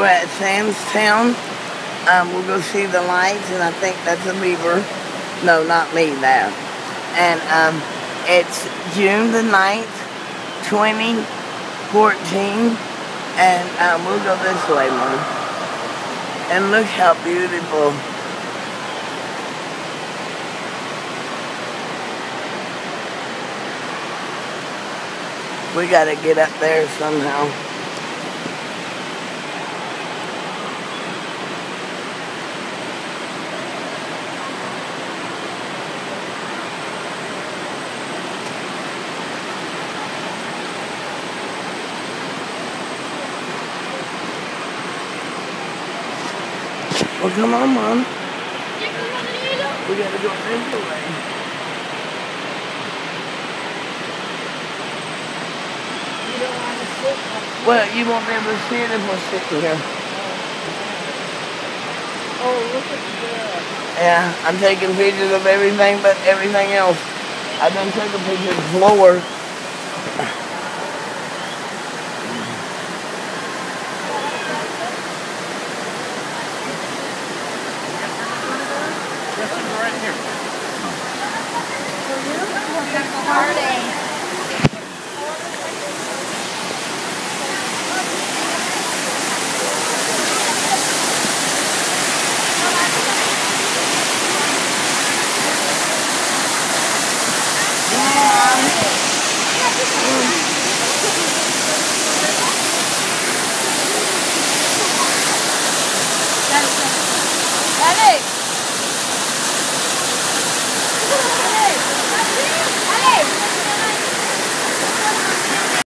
We're at Sam's Town. We'll go see the lights, and I think that's a beaver. No, not me, that. And it's June the 9th, 2014, and we'll go this way, Mom. And look how beautiful. We gotta get up there somehow. Well, come on, Mom. We gotta go this way. Well, you won't be able to see it if we're sitting here. Oh, look at that. Yeah, I'm taking pictures of everything but everything else. I done took a picture of the floor.